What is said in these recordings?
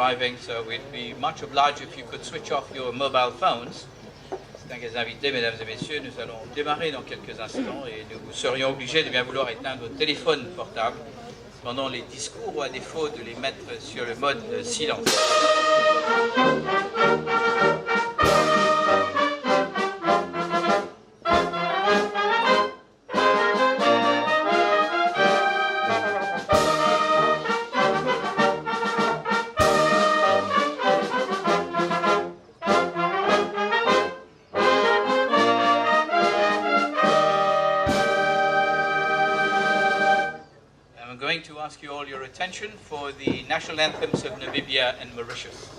arriving, so we'd be much obliged if you could switch off your mobile phones. Distingués invités, mesdames et messieurs, nous allons démarrer dans quelques instants et nous serions obligés de bien vouloir éteindre nos téléphones portables pendant les discours ou à défaut de les mettre sur le mode silence. Ask you all your attention for the national anthems of Namibia and Mauritius.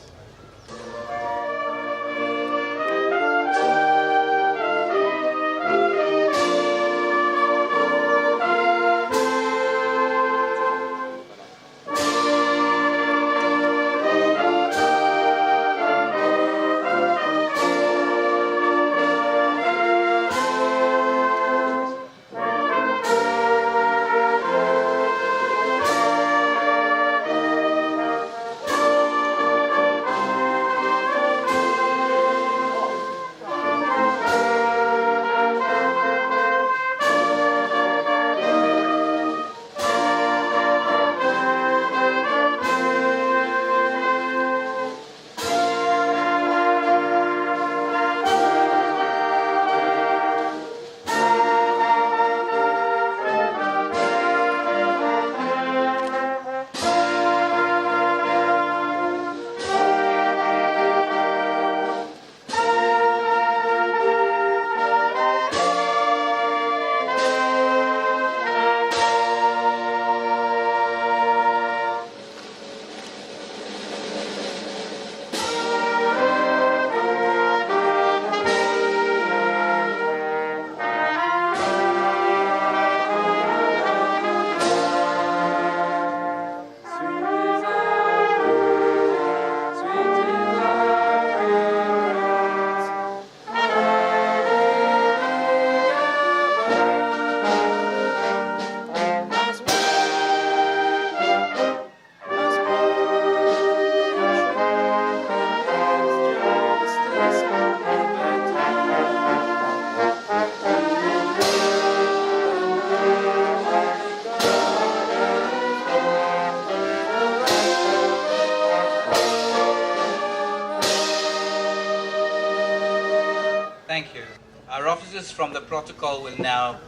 From the protocol will now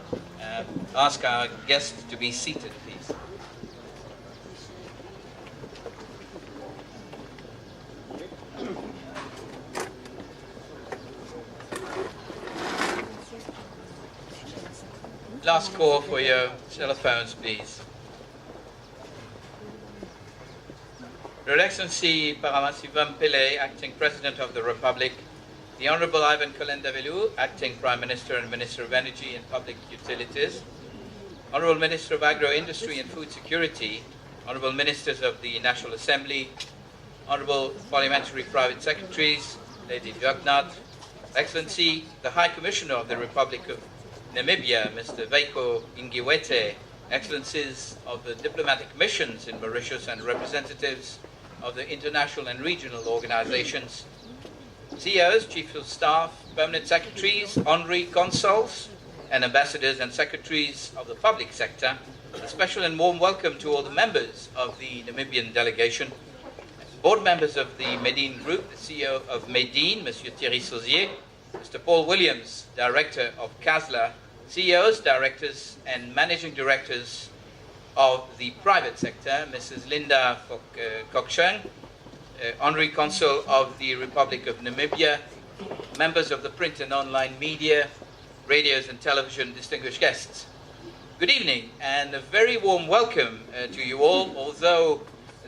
ask our guests to be seated, please. Last call for your telephones, please. Your Excellency Paramasivam Pillay, Acting President of the Republic, the Honorable Ivan Kolendavelu, Acting Prime Minister and Minister of Energy and Public Utilities, Honorable Minister of Agro-Industry and Food Security, Honorable Ministers of the National Assembly, Honorable Parliamentary Private Secretaries, Lady Jagnat, Excellency, the High Commissioner of the Republic of Namibia, Mr. Veiko Ingiwete, Excellencies of the diplomatic missions in Mauritius and representatives of the international and regional organizations, CEOs, Chiefs of Staff, Permanent Secretaries, Honorary Consuls, and Ambassadors and Secretaries of the public sector. A special and warm welcome to all the members of the Namibian delegation, board members of the Medine Group, the CEO of Medine, Monsieur Thierry Sauzier, Mr. Paul Williams, Director of CASLA, CEOs, Directors, and Managing Directors of the private sector, Mrs. Linda Koksheng, Honorary Consul of the Republic of Namibia, members of the print and online media, radios and television, distinguished guests. Good evening and a very warm welcome to you all, although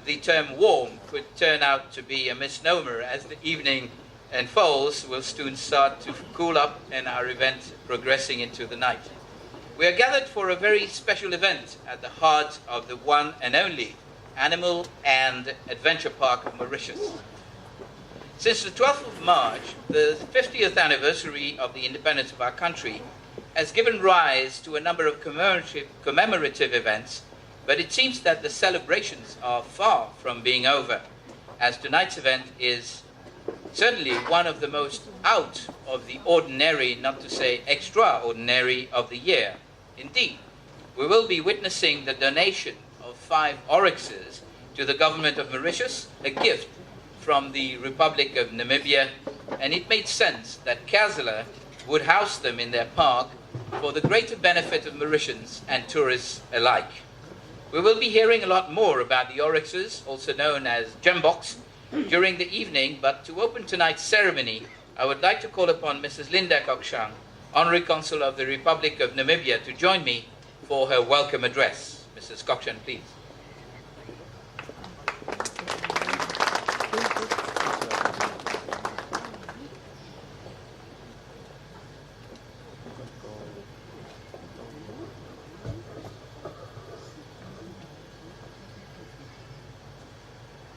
the term warm could turn out to be a misnomer as the evening unfolds. We'll soon start to cool up and our event progressing into the night. We are gathered for a very special event at the heart of the one and only Animal and Adventure Park of Mauritius. Since the 12th of March, the 50th anniversary of the independence of our country has given rise to a number of commemorative events, but it seems that the celebrations are far from being over. as tonight's event is certainly one of the most out of the ordinary, not to say extraordinary, of the year. Indeed, we will be witnessing the donation of 5 Oryxes to the government of Mauritius, a gift from the Republic of Namibia, and it made sense that Kasala would house them in their park for the greater benefit of Mauritians and tourists alike. We will be hearing a lot more about the Oryxes, also known as Gemboks, during the evening, but to open tonight's ceremony, I would like to call upon Mrs. Linda Kokshang, Honorary Consul of the Republic of Namibia, to join me for her welcome address. Mrs. Kokshang, please.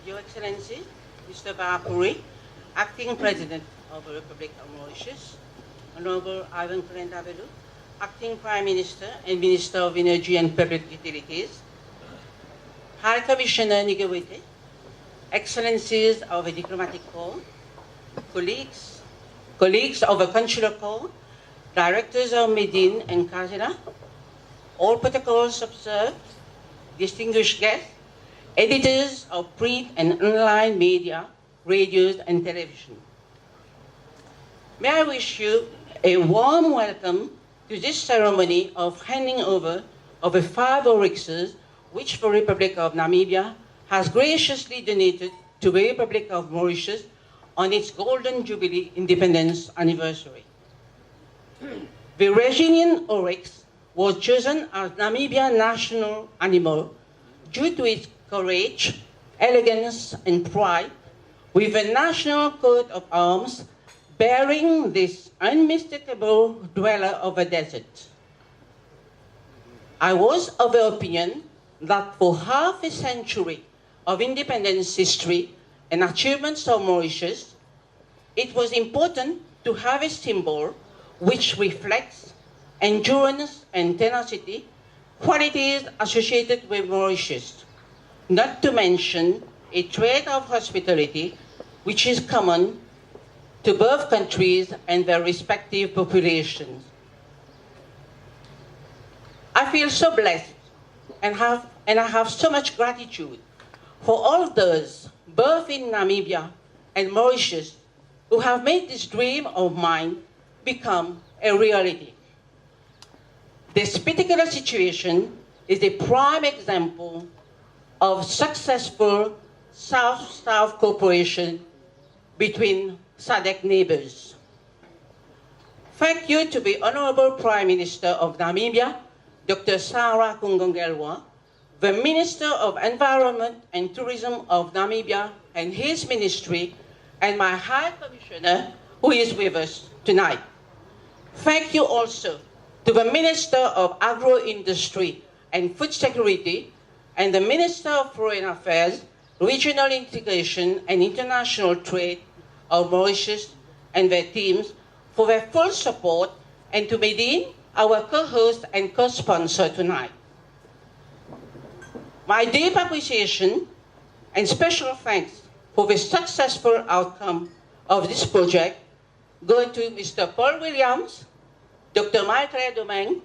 Your Excellency, Mr. Barapuri, Acting President of the Republic of Mauritius, Honorable Ivan Kalendavelu, Acting Prime Minister and Minister of Energy and Public Utilities, High Commissioner Nigawete, Excellencies of the Diplomatic Corps, colleagues of the Consular Corps, Directors of Medine and Kasala, all protocols observed, distinguished guests, editors of print and online media, radios and television. May I wish you a warm welcome to this ceremony of handing over of the 5 Oryxes which the Republic of Namibia has graciously donated to the Republic of Mauritius on its Golden Jubilee Independence Anniversary. The Reginian Oryx was chosen as Namibia's national animal due to its courage, elegance, and pride, with a national coat of arms bearing this unmistakable dweller of the desert. I was of the opinion that for half a century of independence history and achievements of Mauritius, it was important to have a symbol which reflects endurance and tenacity, qualities associated with Mauritius, not to mention a trait of hospitality which is common to both countries and their respective populations. I feel so blessed and I have so much gratitude for all those, both in Namibia and Mauritius, who have made this dream of mine become a reality. This particular situation is a prime example of successful South-South cooperation between SADC neighbors. Thank you to the Honorable Prime Minister of Namibia, Dr. Sarah Kungongelwa, the Minister of Environment and Tourism of Namibia and his ministry, and my High Commissioner who is with us tonight. Thank you also to the Minister of Agro-Industry and Food Security and the Minister of Foreign Affairs, Regional Integration and International Trade of Mauritius and their teams for their full support, and to Medine, our co-host and co-sponsor tonight. My deep appreciation and special thanks for the successful outcome of this project go to Mr. Paul Williams, Dr. Michael Domingue,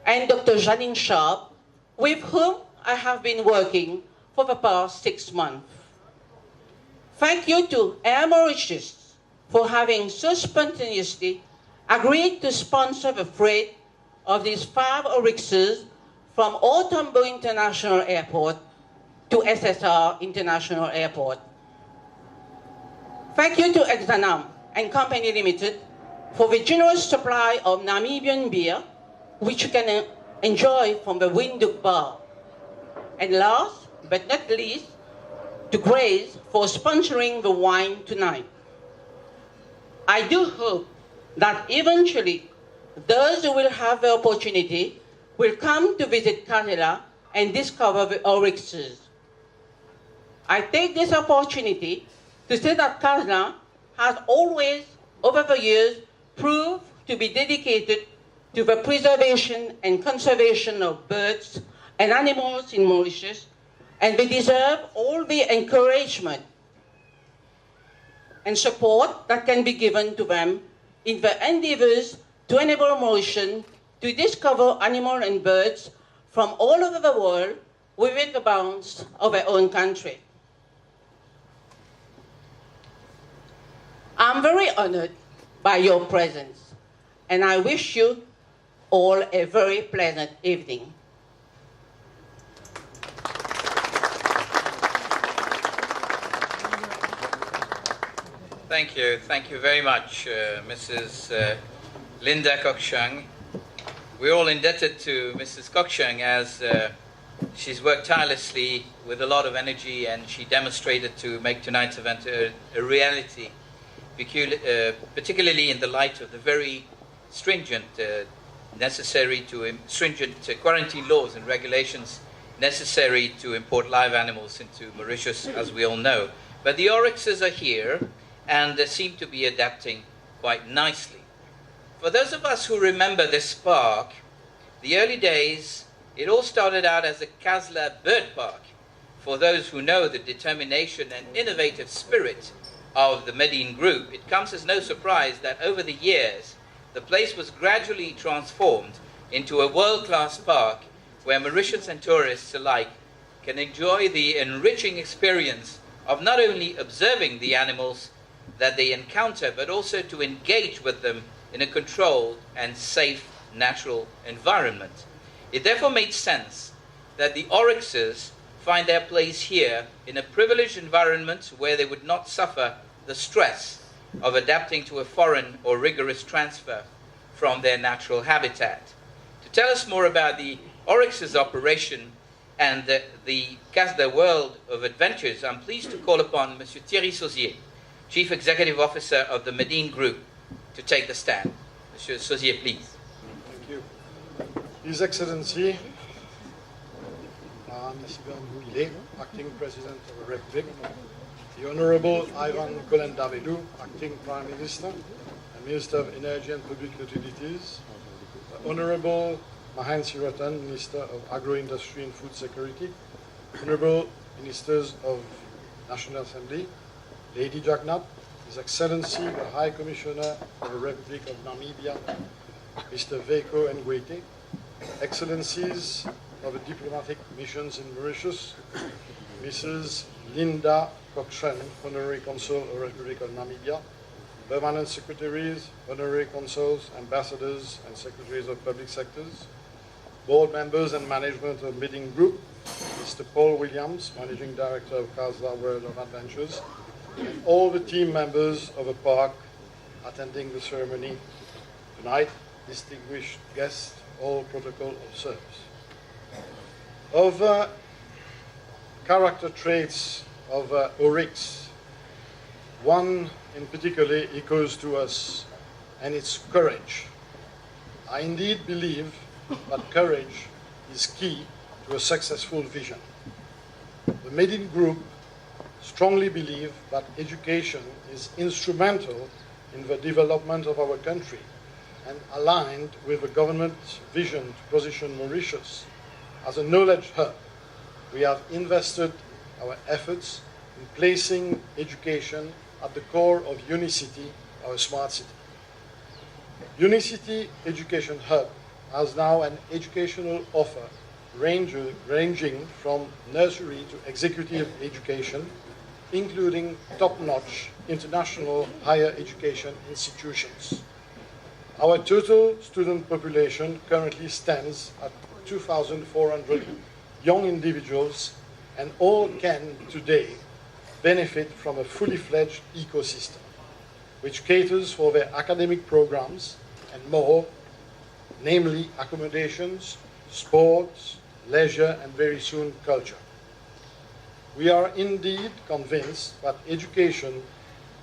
and Dr. Janine Sharp, with whom I have been working for the past 6 months. Thank you to Air Mauritius for having so spontaneously agreed to sponsor the freight of these 5 Oryxes from Otambo International Airport to SSR International Airport. Thank you to Exanam and Company Limited for the generous supply of Namibian beer, which you can enjoy from the Windhoek Bar. And last but not least, to Grace for sponsoring the wine tonight. I do hope that eventually those who will have the opportunity will come to visit Kasala and discover the Oryxes. I take this opportunity to say that Kasala has always, over the years, proved to be dedicated to the preservation and conservation of birds and animals in Mauritius, and they deserve all the encouragement and support that can be given to them in their endeavors to enable Mauritians to discover animals and birds from all over the world within the bounds of their own country. I'm very honored by your presence, and I wish you all a very pleasant evening. Thank you. Thank you very much, Mrs. Linda Kokshang. We're all indebted to Mrs. Kokshang as she's worked tirelessly with a lot of energy, and she demonstrated to make tonight's event a reality, particularly in the light of the very stringent quarantine laws and regulations necessary to import live animals into Mauritius, as we all know. But the Oryxes are here, and they seem to be adapting quite nicely. For those of us who remember this park, the early days, it all started out as a Kasla bird park. For those who know the determination and innovative spirit of the Medine group, it comes as no surprise that over the years, the place was gradually transformed into a world-class park where Mauritians and tourists alike can enjoy the enriching experience of not only observing the animals that they encounter, but also to engage with them in a controlled and safe natural environment. It therefore made sense that the Oryxes find their place here in a privileged environment where they would not suffer the stress of adapting to a foreign or rigorous transfer from their natural habitat. To tell us more about the Oryxes operation and the Kasda World of Adventures, I'm pleased to call upon Monsieur Thierry Sauzier, Chief Executive Officer of the Medine Group, to take the stand. Monsieur Sauzier, please. Thank you. His Excellency, Acting President of the Republic, the Honorable Ivan Kolendavedou, Acting Prime Minister and Minister of Energy and Public Utilities, the Honorable Mahan Siratan, Minister of Agro-Industry and Food Security, Honorable Ministers of National Assembly, Lady Jagnat, His Excellency the High Commissioner of the Republic of Namibia, Mr. Veiko Ngwete, Excellencies of the diplomatic missions in Mauritius, Mrs. Linda Kokshang, Honorary Consul of the Republic of Namibia, Permanent Secretaries, Honorary Consuls, Ambassadors, and Secretaries of Public Sectors, Board Members and Management of Medine Group, Mr. Paul Williams, Managing Director of Kasla World of Adventures, and all the team members of the park attending the ceremony tonight, distinguished guests, all protocol observed. Of character traits of Oryx, one in particular echoes to us, and it's courage. I indeed believe that courage is key to a successful vision. The Medine Group strongly believe that education is instrumental in the development of our country and aligned with the government's vision to position Mauritius as a knowledge hub. We have invested our efforts in placing education at the core of Unicity, our smart city. Unicity Education Hub has now an educational offer ranging from nursery to executive education, including top-notch international higher education institutions. Our total student population currently stands at 2,400 young individuals, and all can today benefit from a fully fledged ecosystem, which caters for their academic programs and more, namely accommodations, sports, leisure, and very soon culture. We are indeed convinced that education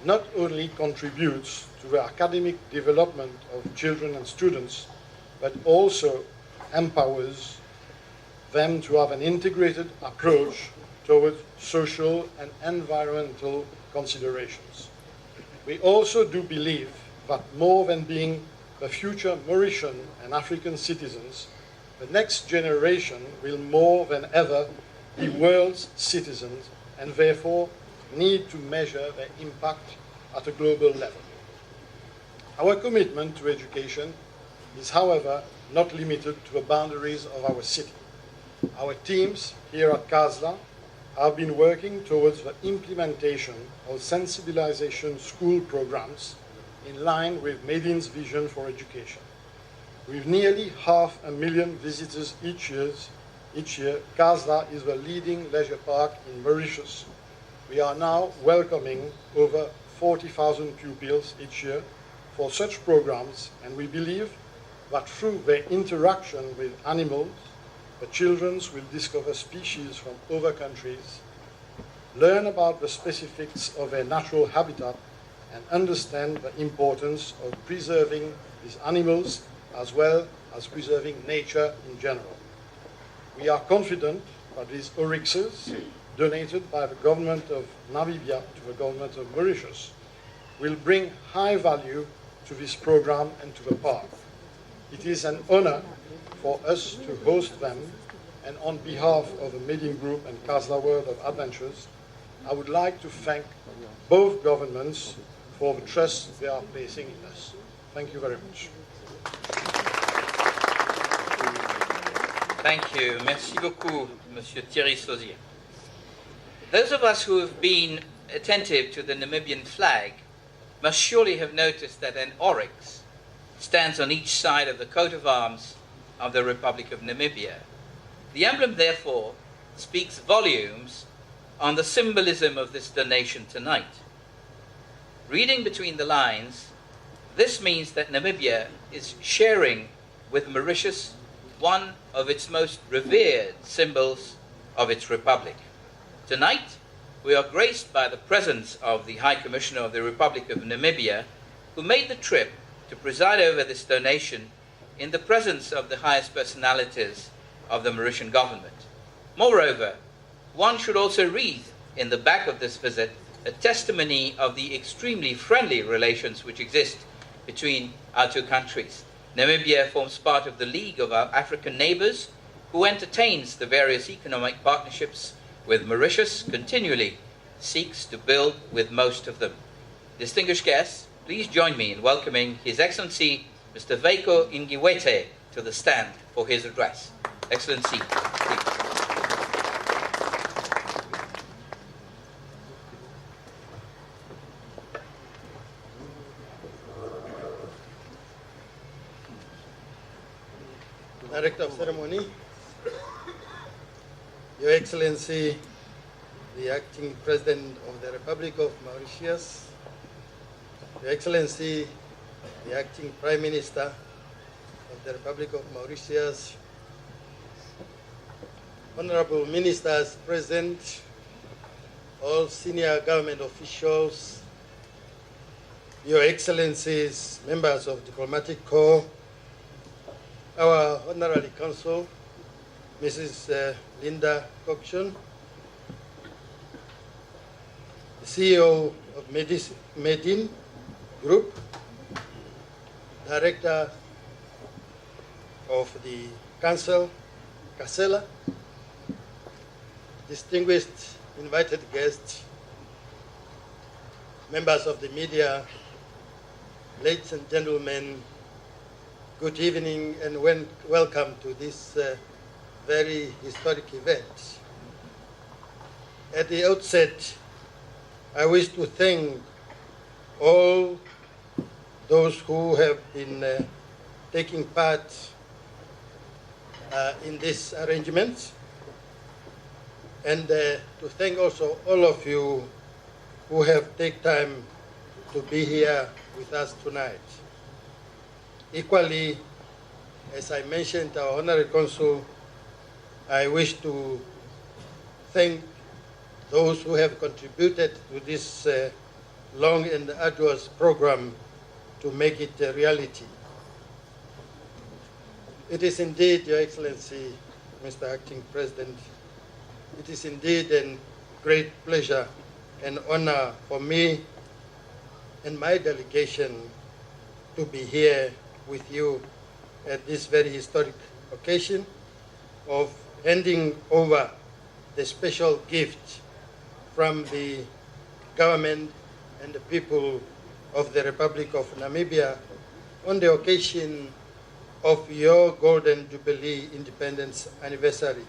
not only contributes to the academic development of children and students, but also empowers them to have an integrated approach towards social and environmental considerations. We also do believe that more than being the future Mauritian and African citizens, the next generation will more than ever be world's citizens and therefore need to measure their impact at a global level. Our commitment to education is, however, not limited to the boundaries of our city. Our teams here at CASLA have been working towards the implementation of sensibilization school programs in line with Medin's vision for education. With nearly 500,000 visitors each year, CASLA is the leading leisure park in Mauritius. We are now welcoming over 40,000 pupils each year for such programs, and we believe that through their interaction with animals, the children will discover species from other countries, learn about the specifics of their natural habitat, and understand the importance of preserving these animals as well as preserving nature in general. We are confident that these Oryxes, donated by the government of Namibia to the government of Mauritius, will bring high value to this program and to the park. It is an honor for us to host them, and on behalf of the Medin Group and CASLA World of Adventures, I would like to thank both governments for the trust they are placing in us. Thank you very much. Thank you. Merci beaucoup, Monsieur Thierry Sauzier. Those of us who have been attentive to the Namibian flag must surely have noticed that an oryx stands on each side of the coat of arms of the Republic of Namibia. The emblem, therefore, speaks volumes on the symbolism of this donation tonight. Reading between the lines, this means that Namibia is sharing with Mauritius one of its most revered symbols of its republic. Tonight, we are graced by the presence of the High Commissioner of the Republic of Namibia, who made the trip to preside over this donation in the presence of the highest personalities of the Mauritian government. Moreover, one should also read in the back of this visit a testimony of the extremely friendly relations which exist between our two countries. Namibia forms part of the League of our African neighbors, who entertains the various economic partnerships with Mauritius, continually seeks to build with most of them. Distinguished guests, please join me in welcoming His Excellency Mr. Veiko Ingiwete to the stand for his address. Excellency, please. Director of Ceremony, Your Excellency, the Acting President of the Republic of Mauritius, Your Excellency, the Acting Prime Minister of the Republic of Mauritius, Honorable Ministers present, all senior government officials, Your Excellencies, members of Diplomatic Corps, our Honorary Consul, Mrs. Linda Cockshon, the CEO of Medin Group, Director of the Council, CASLA, distinguished invited guests, members of the media, ladies and gentlemen, good evening and welcome to this very historic event. At the outset, I wish to thank all those who have been taking part in this arrangement, and to thank also all of you who have taken time to be here with us tonight. Equally, as I mentioned, our Honorary Consul, I wish to thank those who have contributed to this long and arduous program to make it a reality. It is indeed, Your Excellency, Mr. Acting President, it is indeed a great pleasure and honor for me and my delegation to be here with you at this very historic occasion of handing over the special gift from the government and the people of the Republic of Namibia on the occasion of your Golden Jubilee Independence Anniversary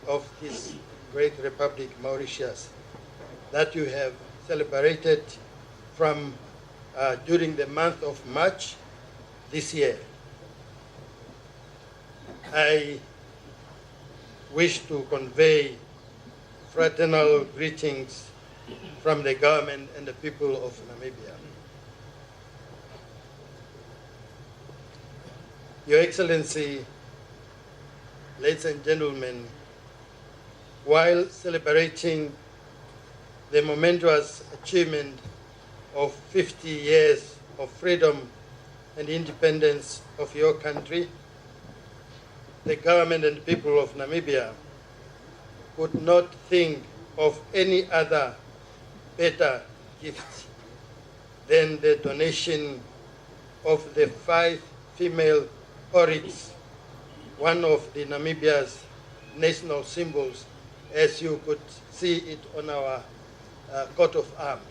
of this great Republic, Mauritius, that you have celebrated from during the month of March this year. I wish to convey fraternal greetings from the government and the people of Namibia. Your Excellency, ladies and gentlemen, while celebrating the momentous achievement of 50 years of freedom and independence of your country, the government and people of Namibia could not think of any other better gift than the donation of the 5 female Oryx, one of the Namibia's national symbols, as you could see it on our coat of arms.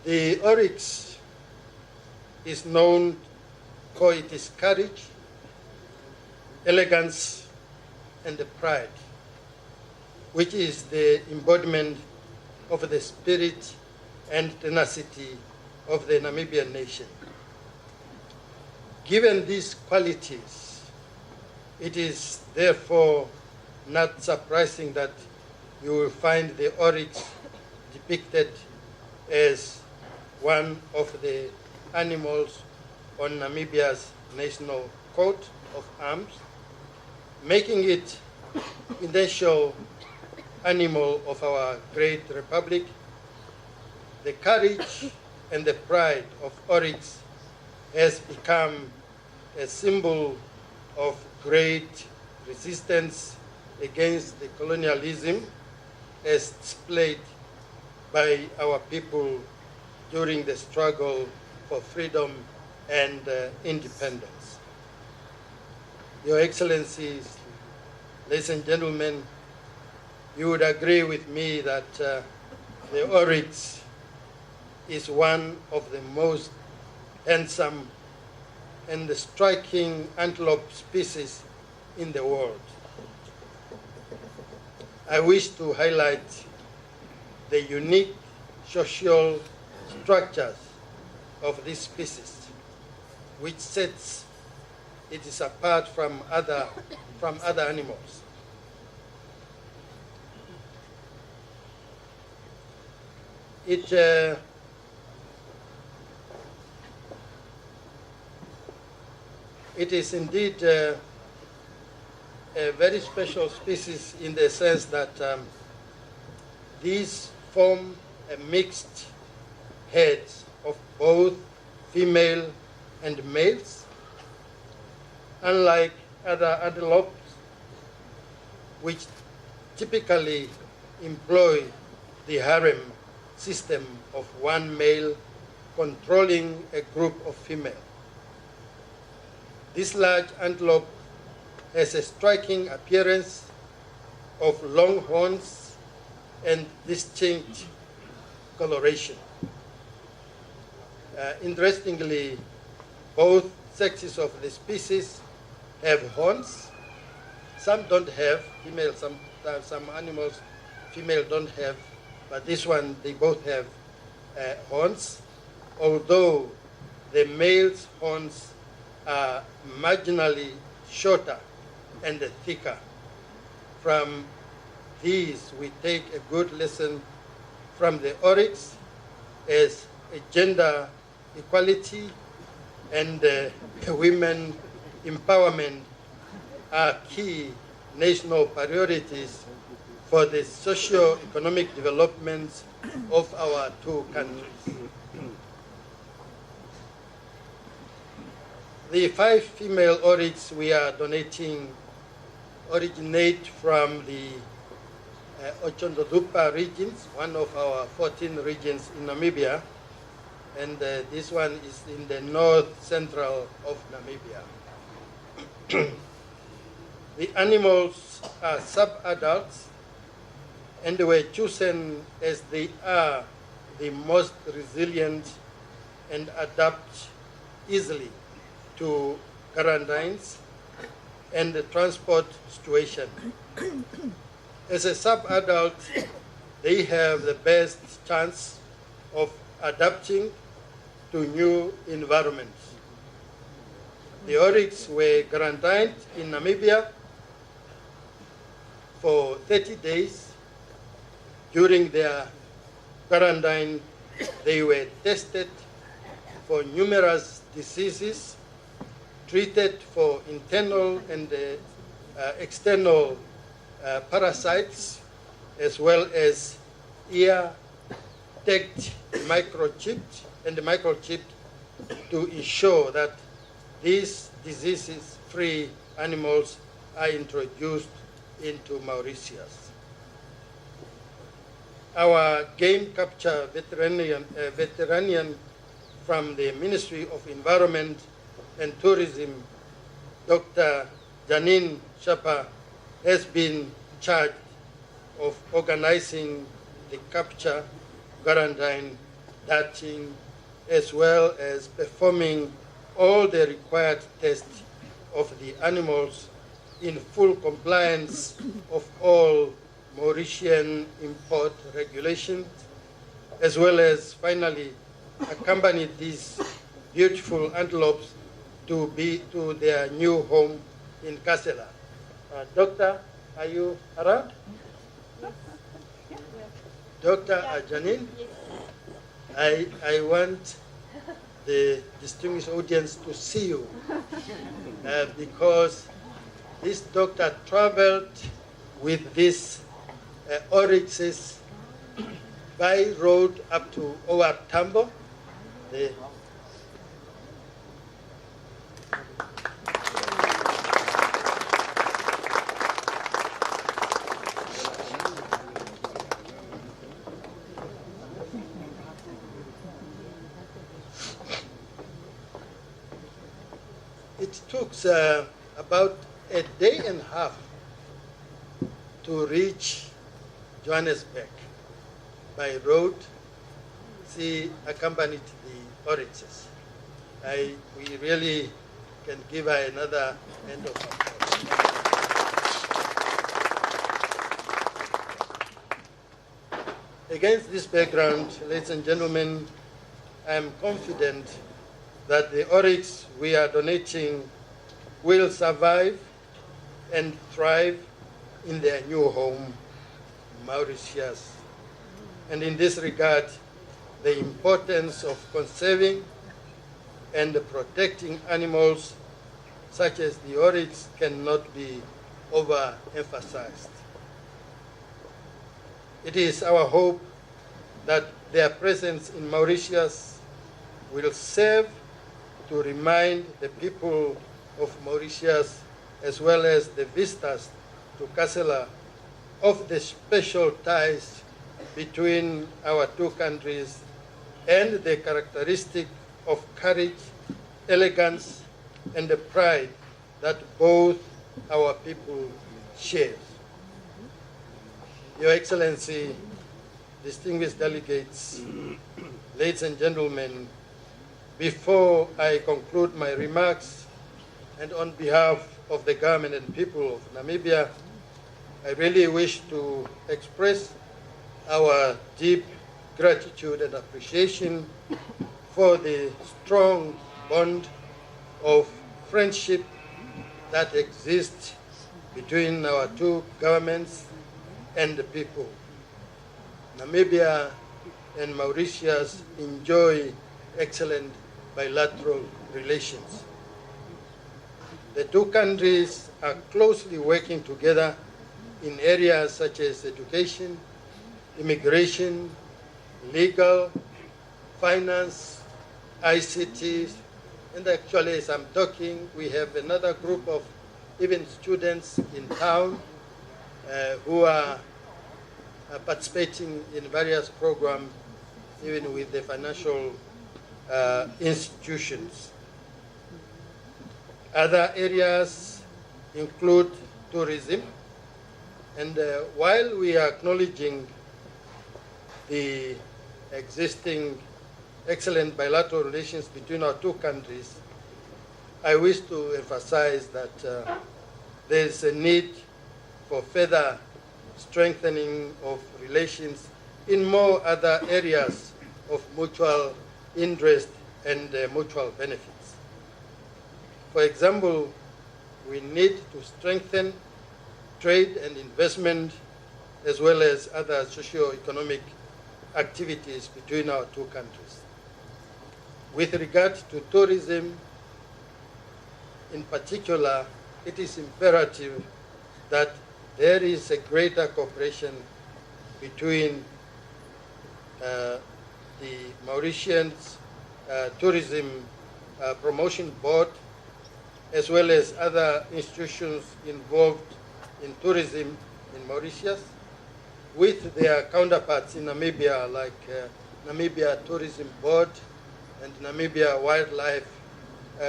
The Oryx is known for its courage, elegance, and the pride, which is the embodiment of the spirit and tenacity of the Namibian nation. Given these qualities, it is therefore not surprising that you will find the Oryx depicted as one of the animals on Namibia's national coat of arms, making it the national animal of our great republic. The courage and the pride of Oryx has become a symbol of great resistance against the colonialism as displayed by our people during the struggle for freedom and independence. Your Excellencies, ladies and gentlemen, you would agree with me that the Oryx is one of the most handsome and striking antelope species in the world. I wish to highlight the unique social structures of this species, which sets it apart from other animals. It is indeed a very special species in the sense that these form a mixed heads of both female and males, unlike other antelopes, which typically employ the harem system of one male controlling a group of females. This large antelope has a striking appearance of long horns and distinct coloration. Interestingly, both sexes of the species have horns. Some don't have, female, some animals, female don't have, but this one, they both have horns, although the male's horns are marginally shorter and thicker. From these, we take a good lesson from the Oryx as a gender equality and women empowerment are key national priorities for the socio-economic developments of our two countries. The 5 female Oryx we are donating originate from the Ochondodupa regions, one of our 14 regions in Namibia, and this one is in the north central of Namibia. The animals are sub-adults and they were chosen as they are the most resilient and adapt easily to quarantines and the transport situation. As a sub-adult, they have the best chance of adapting to new environments. The Oryx were quarantined in Namibia for 30 days. During their quarantine, they were tested for numerous diseases, treated for internal and external parasites, as well as ear-tagged microchipped to ensure that these diseases-free animals are introduced into Mauritius. Our game capture veteran from the Ministry of Environment and Tourism, Dr. Janine Shapa, has been charged of organizing the capture, quarantine, darting, as well as performing all the required tests of the animals in full compliance of all Mauritian import regulations, as well as finally accompany these beautiful antelopes to their new home in Kassela. Doctor, are you around? Dr. Janine, I want the distinguished audience to see you because this doctor traveled with these Oryxes by road up to OR Tambo. It took about a day and a half to reach Johannesburg by road. She accompanied the Oryxes. We really can give her another hand of applause. Against this background, ladies and gentlemen, I am confident that the Oryx we are donating will survive and thrive in their new home, Mauritius. And in this regard, the importance of conserving and protecting animals such as the Oryx cannot be overemphasized. It is our hope that their presence in Mauritius will serve to remind the people of Mauritius, as well as the visitors to Kassela, of the special ties between our two countries and the characteristic of courage, elegance, and the pride that both our people share. Your Excellency, distinguished delegates, ladies and gentlemen, before I conclude my remarks, and on behalf of the government and people of Namibia, I really wish to express our deep gratitude and appreciation for the strong bond of friendship that exists between our two governments and the people. Namibia and Mauritius enjoy excellent bilateral relations. The two countries are closely working together in areas such as education, immigration, legal, finance, ICT, and actually as I'm talking, we have another group of even students in town who are participating in various programs, even with the financial institutions. Other areas include tourism, and while we are acknowledging the existing excellent bilateral relations between our two countries, I wish to emphasize that there is a need for further strengthening of relations in more other areas of mutual interest and mutual benefits. For example, we need to strengthen trade and investment as well as other socio-economic activities between our two countries. With regard to tourism in particular, it is imperative that there is a greater cooperation between the Mauritians Tourism Promotion Board as well as other institutions involved in tourism in Mauritius with their counterparts in Namibia like Namibia Tourism Board and Namibia Wildlife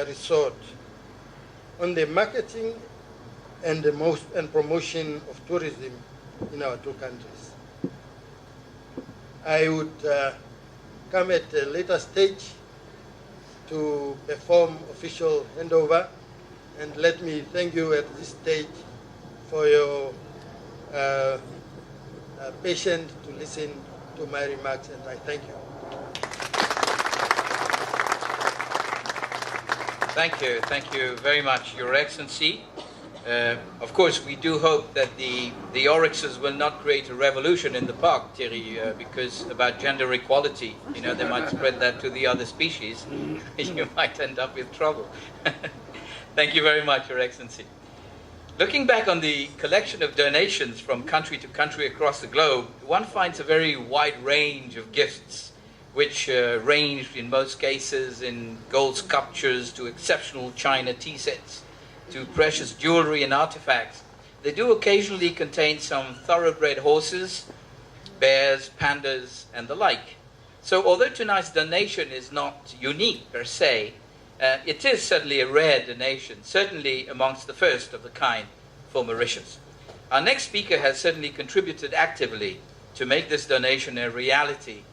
Resort on the marketing and promotion of tourism in our two countries. I would come at a later stage to perform official handover, and let me thank you at this stage for your patience to listen to my remarks, and I thank you. Thank you very much, Your Excellency. Of course, we do hope that the Oryxes will not create a revolution in the park, Thierry, because about gender equality, you know, they might spread that to the other species. You might end up with trouble. Thank you very much, Your Excellency. Looking back on the collection of donations from country to country across the globe, one finds a very wide range of gifts, which ranged in most cases in gold sculptures to exceptional China tea sets, to precious jewelry and artifacts. They do occasionally contain some thoroughbred horses, bears, pandas, and the like. So although tonight's donation is not unique per se, it is certainly a rare donation, certainly amongst the first of the kind for Mauritius. Our next speaker has certainly contributed actively to make this donation a reality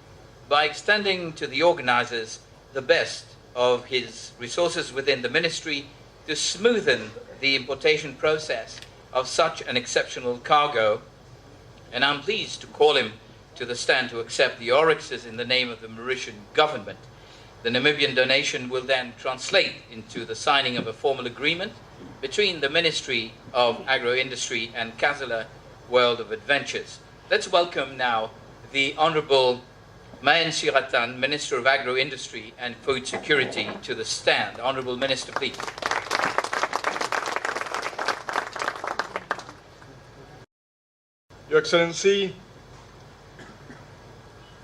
by extending to the organizers the best of his resources within the ministry to smoothen the importation process of such an exceptional cargo. And I'm pleased to call him to the stand to accept the Oryxes in the name of the Mauritian government. The Namibian donation will then translate into the signing of a formal agreement between the Ministry of Agro-Industry and Kazala World of Adventures. Let's welcome now the Honorable Mayen Siratan, Minister of Agro-Industry and Food Security, to the stand. Honorable Minister, please. Your Excellency,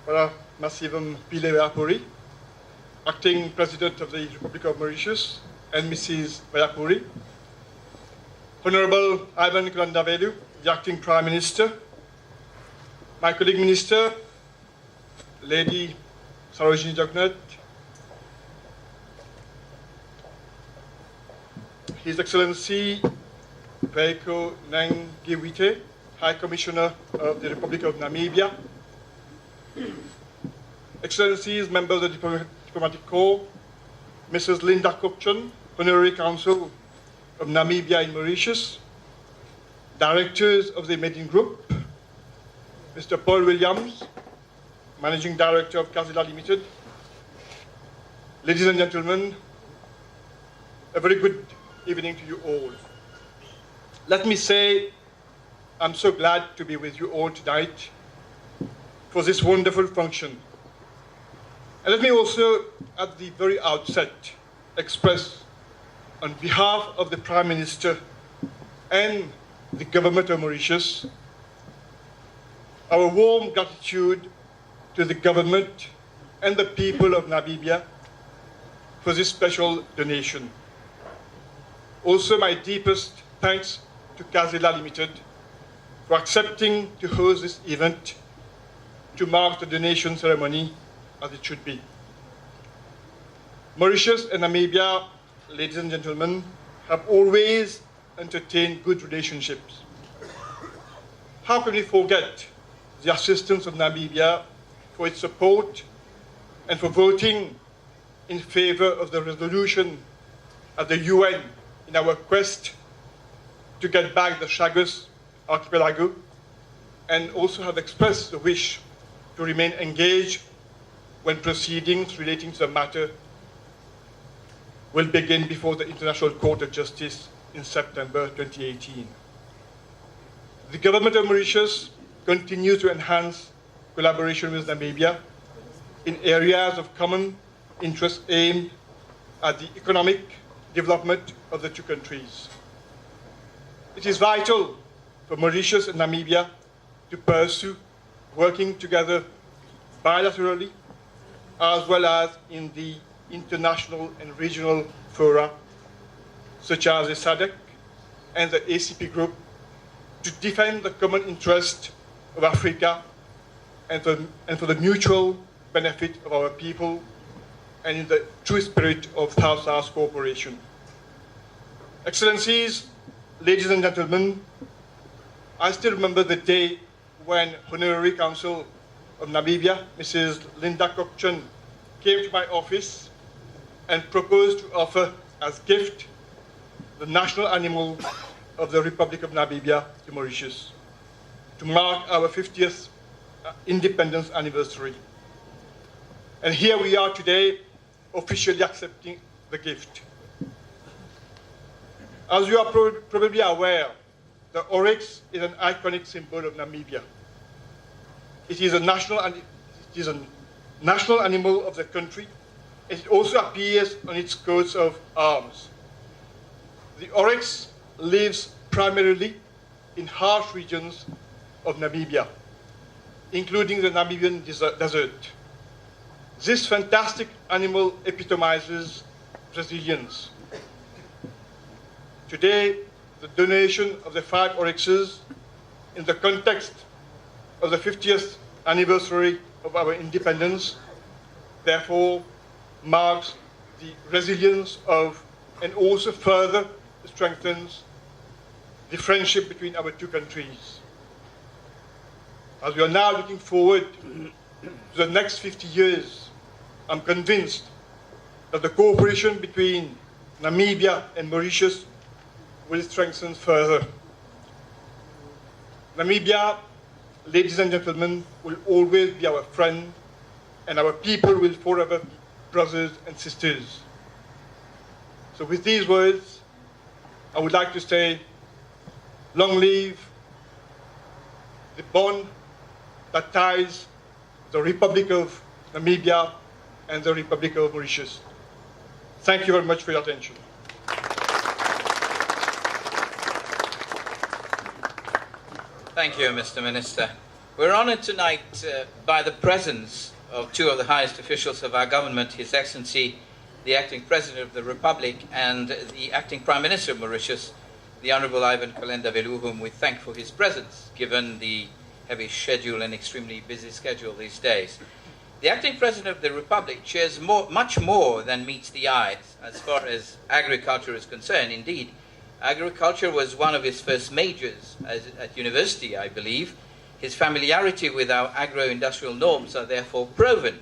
Para Masivam Pile Vayapuri, Acting President of the Republic of Mauritius, and Mrs. Vayapuri, Honorable Ivan Kulandavelu, the Acting Prime Minister, my colleague Minister, Lady Sarojini Jagannath, His Excellency Veiko Nangiwite, High Commissioner of the Republic of Namibia, Excellencies, members of the Diplomatic Corps, Mrs. Linda Kupchon, Honorary Consul of Namibia in Mauritius, Directors of the Medin Group, Mr. Paul Williams, Managing Director of Kazila Limited. Ladies and gentlemen, a very good evening to you all. Let me say I'm so glad to be with you all tonight for this wonderful function. And let me also, at the very outset, express on behalf of the Prime Minister and the government of Mauritius our warm gratitude to the government and the people of Namibia for this special donation. Also, my deepest thanks to Kazila Limited for accepting to host this event to mark the donation ceremony as it should be. Mauritius and Namibia, ladies and gentlemen, have always entertained good relationships. How can we forget the assistance of Namibia for its support and for voting in favor of the resolution at the UN in our quest to get back the Chagos archipelago, and also have expressed the wish to remain engaged when proceedings relating to the matter will begin before the International Court of Justice in September 2018. The government of Mauritius continues to enhance collaboration with Namibia in areas of common interest aimed at the economic development of the two countries. It is vital for Mauritius and Namibia to pursue working together bilaterally as well as in the international and regional fora such as the SADC and the ACP group to defend the common interest of Africa and for the mutual benefit of our people and in the true spirit of South-South cooperation. Excellencies, ladies and gentlemen, I still remember the day when Honorary Council of Namibia, Mrs. Linda Cochran, came to my office and proposed to offer as gift the national animal of the Republic of Namibia to Mauritius to mark our 50th independence anniversary. And here we are today, officially accepting the gift. As you are probably aware, the oryx is an iconic symbol of Namibia. It is a national animal of the country. It also appears on its coats of arms. The oryx lives primarily in harsh regions of Namibia, including the Namibian desert. This fantastic animal epitomizes resilience. Today, the donation of the 5 oryxes in the context of the 50th anniversary of our independence, therefore, marks the resilience of and also further strengthens the friendship between our two countries. As we are now looking forward to the next 50 years, I'm convinced that the cooperation between Namibia and Mauritius will strengthen further. Namibia, ladies and gentlemen, will always be our friend, and our people will forever be brothers and sisters. So with these words, I would like to say, long live the bond that ties the Republic of Namibia and the Republic of Mauritius. Thank you very much for your attention. Thank you, Mr. Minister. We're honored tonight by the presence of 2 of the highest officials of our government, His Excellency, the Acting President of the Republic, and the Acting Prime Minister of Mauritius, the Honorable Ivan Kolenda-Velu, whom we thank for his presence, given the heavy schedule and extremely busy schedule these days. The Acting President of the Republic shares much more than meets the eye as far as agriculture is concerned. Indeed, agriculture was one of his first majors at university, I believe. His familiarity with our agro-industrial norms are therefore proven.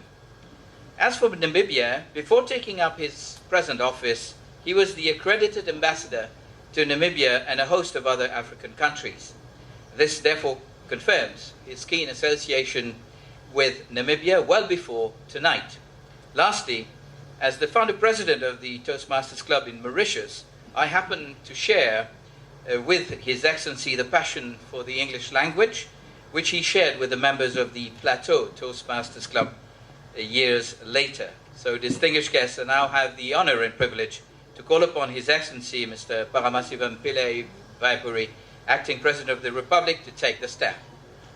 As for Namibia, before taking up his present office, he was the accredited ambassador to Namibia and a host of other African countries. This therefore confirms his keen association with Namibia well before tonight. Lastly, as the founder president of the Toastmasters Club in Mauritius, I happen to share with His Excellency the passion for the English language, which he shared with the members of the Plateau Toastmasters Club years later. So, distinguished guests, I now have the honor and privilege to call upon His Excellency Mr. Paramasivam Pillai Vaipuri, Acting President of the Republic, to take the stand.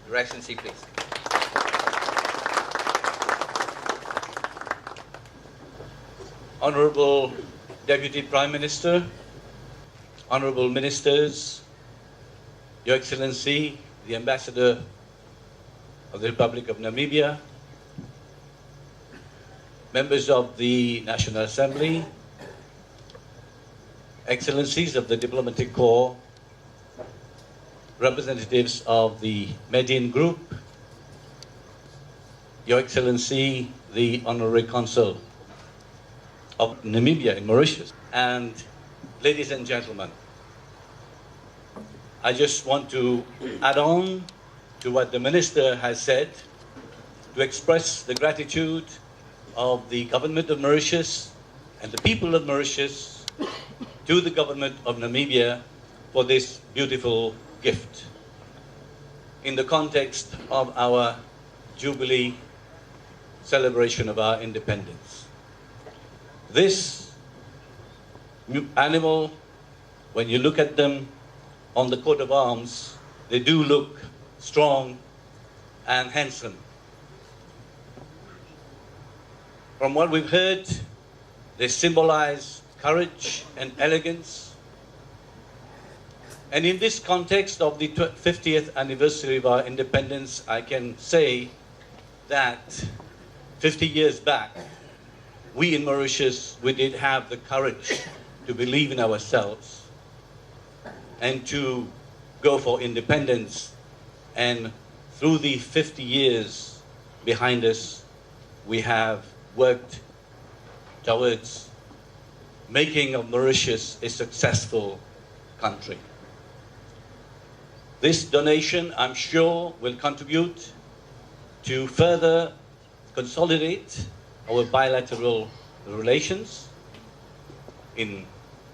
Your Excellency, please. Honorable Deputy Prime Minister, Honorable Ministers, Your Excellency, the Ambassador of the Republic of Namibia, members of the National Assembly, Excellencies of the Diplomatic Corps, representatives of the Median Group, Your Excellency, the Honorary Consul of Namibia in Mauritius, and ladies and gentlemen, I just want to add on to what the Minister has said to express the gratitude of the government of Mauritius and the people of Mauritius to the government of Namibia for this beautiful gift in the context of our Jubilee celebration of our independence. This animal, when you look at them on the coat of arms, they do look strong and handsome. From what we've heard, they symbolize courage and elegance. And in this context of the 50th anniversary of our independence, I can say that 50 years back, we in Mauritius, we did have the courage to believe in ourselves and to go for independence. And through the 50 years behind us, we have worked towards making of Mauritius a successful country. This donation, I'm sure, will contribute to further consolidate our bilateral relations in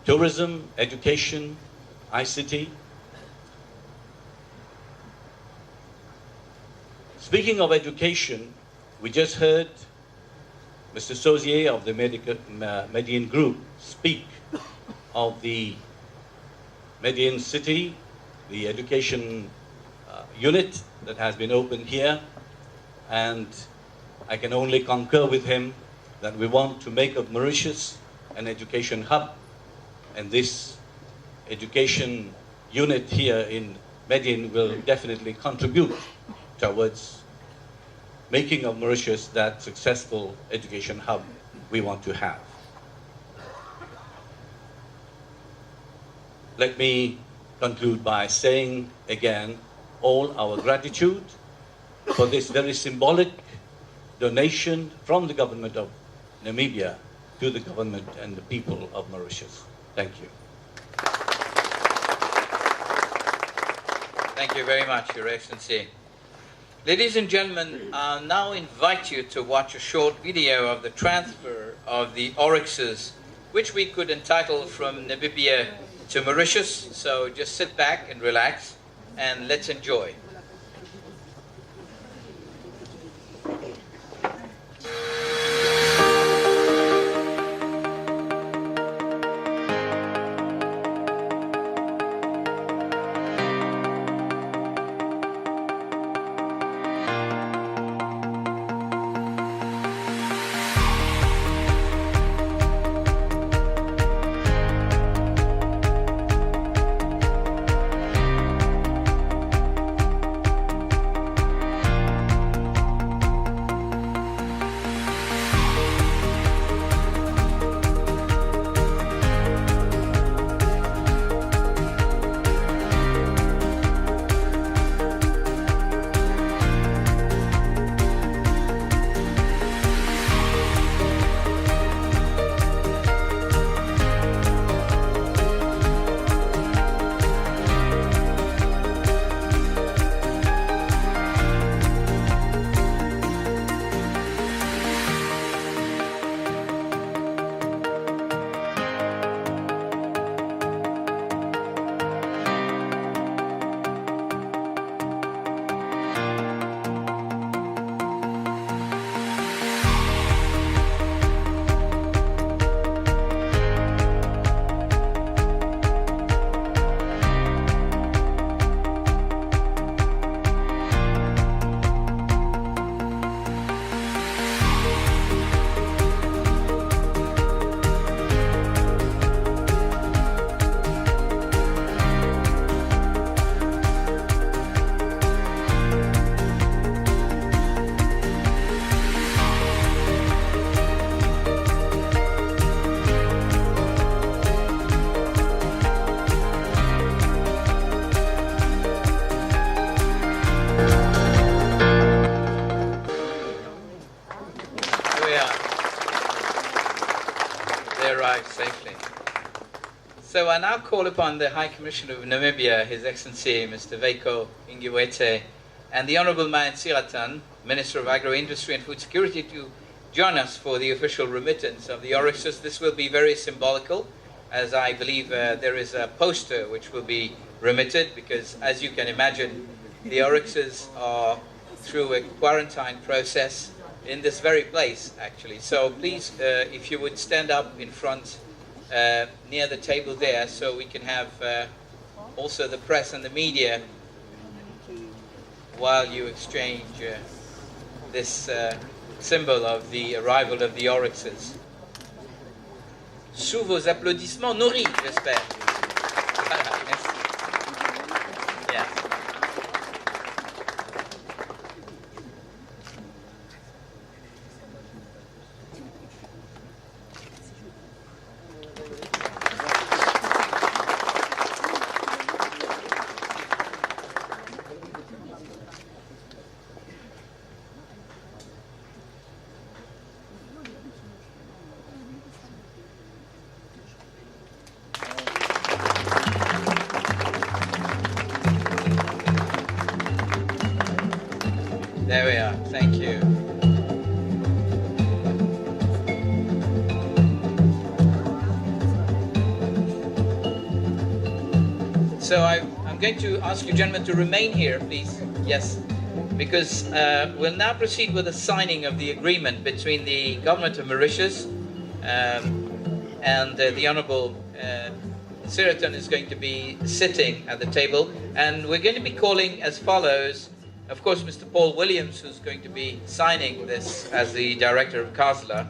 tourism, education, ICT. Speaking of education, we just heard Mr. Sauzier of the Median Group speak of the Median City, the education unit that has been opened here, and I can only concur with him that we want to make of Mauritius an education hub, and this education unit here in Median will definitely contribute towards making of Mauritius that successful education hub we want to have. Let me conclude by saying again all our gratitude for this very symbolic donation from the government of Namibia to the government and the people of Mauritius. Thank you. Thank you very much, Your Excellency. Ladies and gentlemen, I'll now invite you to watch a short video of the transfer of the Oryxes, which we could entitle From Namibia to Mauritius. So just sit back and relax, and let's enjoy. They arrived safely. So I now call upon the High Commissioner of Namibia, His Excellency Mr. Veiko Ingiwete, and the Honorable Mayan Siratan, Minister of Agro-Industry and Food Security, to join us for the official remittance of the Oryxes. This will be very symbolical, as I believe there is a poster which will be remitted, because as you can imagine, the Oryxes are through a quarantine process in this very place, actually. So please, if you would stand up in front near the table there, so we can have also the press and the media while you exchange this symbol of the arrival of the Oryxes. Sous vos applaudissements nourris, j'espère. Voilà, merci. Yes. There we are. Thank you. So I'm going to ask you gentlemen to remain here, please. Yes. Because we'll now proceed with the signing of the agreement between the government of Mauritius and the Honourable Siratan is going to be sitting at the table. And we're going to be calling as follows. Of course, Mr. Paul Williams, who's going to be signing this as the director of CASLA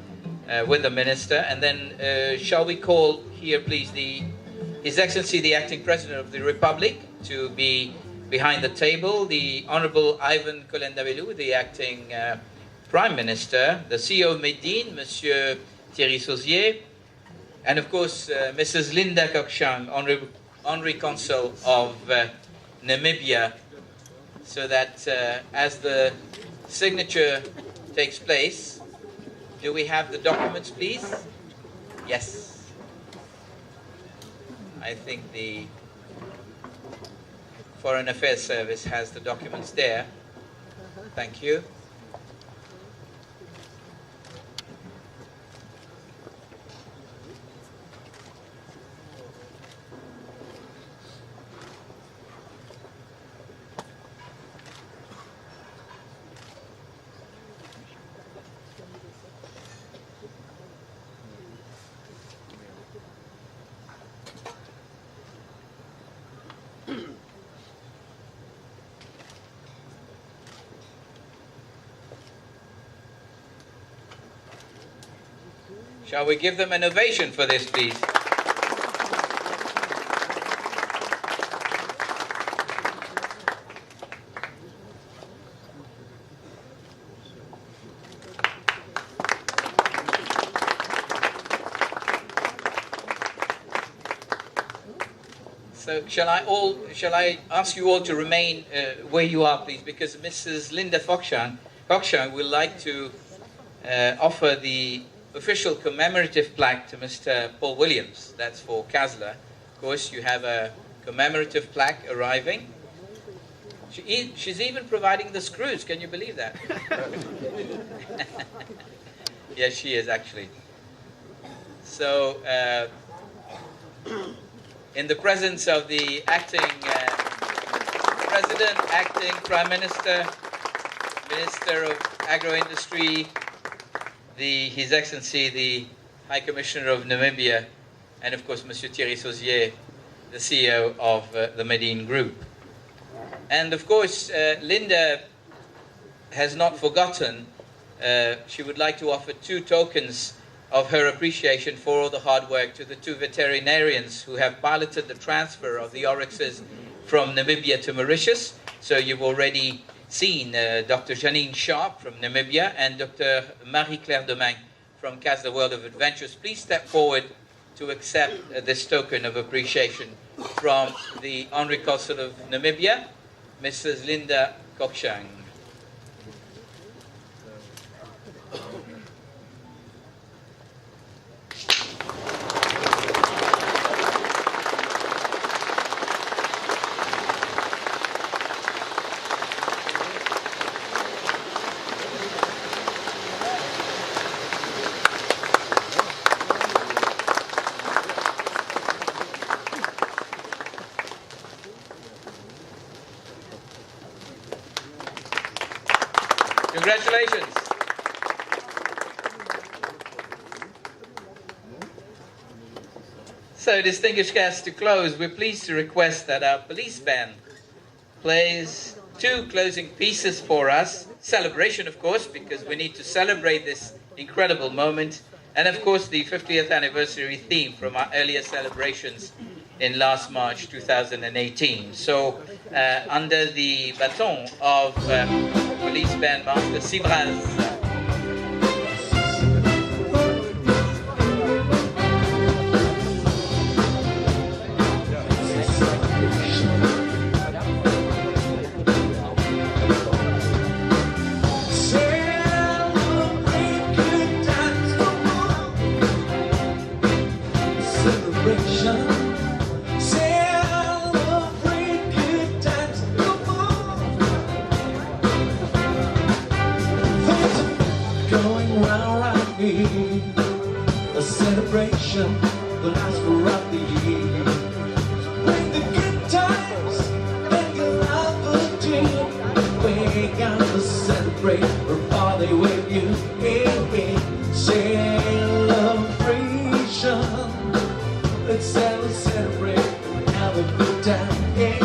with the minister. And then shall we call here, please, His Excellency, the Acting President of the Republic, to be behind the table, the Honorable Ivan Kolendavelu, the Acting Prime Minister, the CEO of Medine, Monsieur Thierry Sauzier, and of course, Mrs. Linda Kokshang, Honorary Consul of Namibia, so that as the signature takes place, do we have the documents, please? Yes. I think the Foreign Affairs Service has the documents there. Thank you. Shall we give them an ovation for this, please? So shall I ask you all to remain where you are, please, because Mrs. Linda Kokshang will like to offer the official commemorative plaque to Mr. Paul Williams. That's for CASLA. Of course, you have a commemorative plaque arriving. She's even providing the screws. Can you believe that? Yes, she is actually. So, in the presence of the acting President, acting Prime Minister, Minister of Agro-Industry, His Excellency, the High Commissioner of Namibia, and of course, Monsieur Thierry Sauzier, the CEO of the Medine Group. And of course, Linda has not forgotten. She would like to offer 2 tokens of her appreciation for all the hard work to the 2 veterinarians who have piloted the transfer of the Oryxes from Namibia to Mauritius. So you've already seen Dr. Janine Sharp from Namibia and Dr. Marie-Claire Domingue from CASLA World of Adventures. Please step forward to accept this token of appreciation from the Honorary Consul of Namibia, Mrs. Linda Kokshang. Congratulations. So, distinguished guests, to close, we're pleased to request that our police band plays 2 closing pieces for us. Celebration, of course, because we need to celebrate this incredible moment. And, of course, the 50th anniversary theme from our earlier celebrations in last March 2018. So, under the baton of Police Band Master Sibraz. A celebration will last throughout the year. Bring the good times, make a novelty. We gotta celebrate or party with you. Hey, hey. Celebration. Let's celebrate, have a good time. Hey.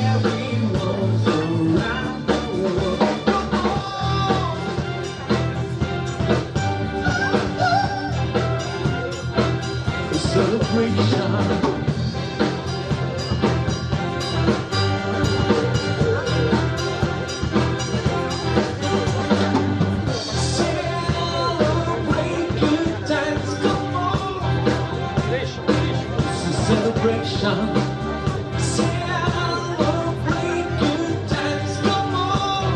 Everyone's around the world. Celebration. Celebrate good times, come on. It's a celebration. Celebrate good times, come on.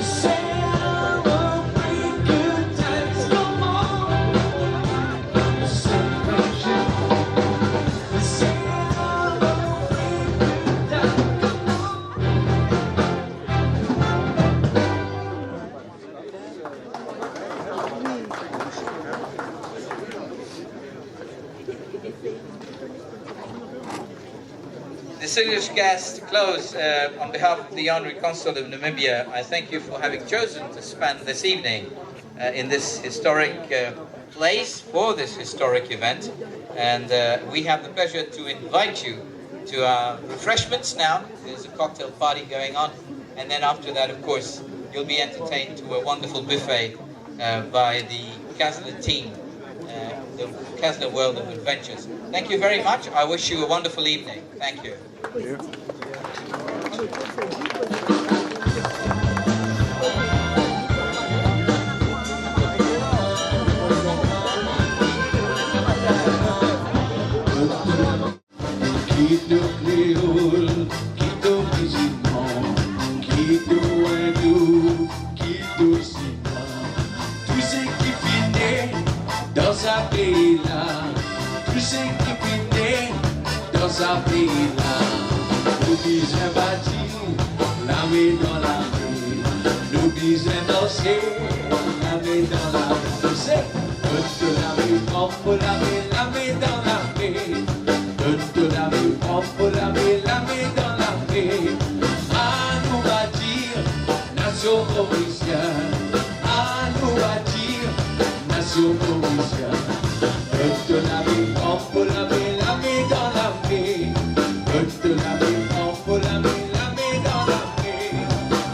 Celebrate good times, come on. Celebration. Celebrate good times, come on. Distinguished guests, to close, on behalf of the Honorary Consul of Namibia, I thank you for having chosen to spend this evening in this historic place for this historic event. And we have the pleasure to invite you to our refreshments now. There's a cocktail party going on. And then after that, of course, you'll be entertained to a wonderful buffet by the Kasler team, the Kasler World of Adventures. Thank you very much. I wish you a wonderful evening. Thank you. Quitte créole, quitte musulman, quitte hindou, quitte sina. Tout ce qui finit dans un pays là, tout ce qui finit dans un pays là. Nous disons bâtir la main dans la main, nous disons danser la main dans la main. Toute la main, on peut la main dans la main. Toute la main, on peut la main dans la main. À nous bâtir nation provinciale, à nous bâtir nation provinciale. Toute la main, on peut la main dans la main. Toute la main, on peut la main dans la main.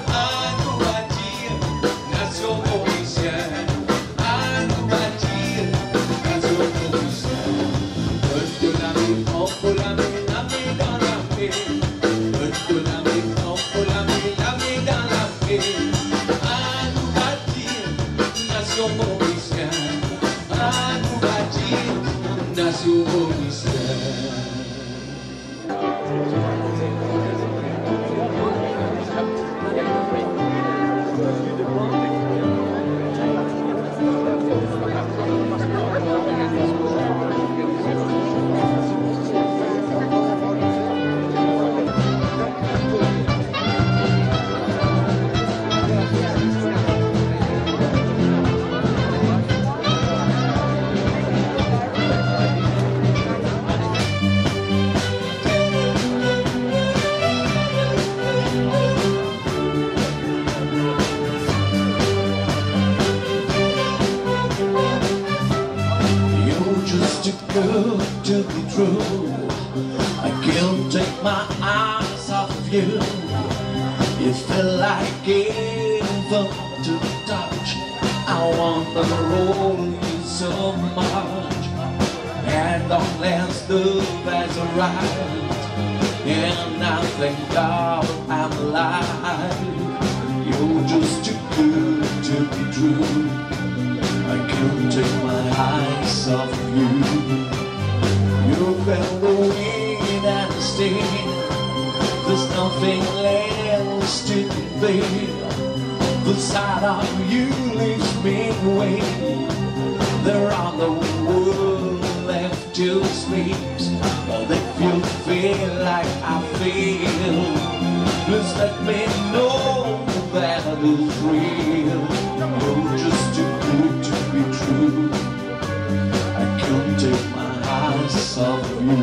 À nous bâtir nation provinciale, à nous bâtir nation provinciale. Toute la main, on peut la main dans la main. Toute la main, on peut la main dans la main. À nous bâtir nation provinciale, à nous bâtir nation provinciale. true. I can't take my eyes off of you. You feel like heaven to touch. I want to roll you so much. And unless love has arrived, and I think God I'm alive, you're just too good to be true. I can't take my eyes off of you. You felt the wind and the sting. There's nothing else to compare. The sight of you leaves me away. There are no words left to speak. But if you feel like I feel, please let me know that it is real. You're just too good to be true. I can't take my eyes off you.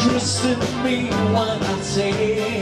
Trust in me when I say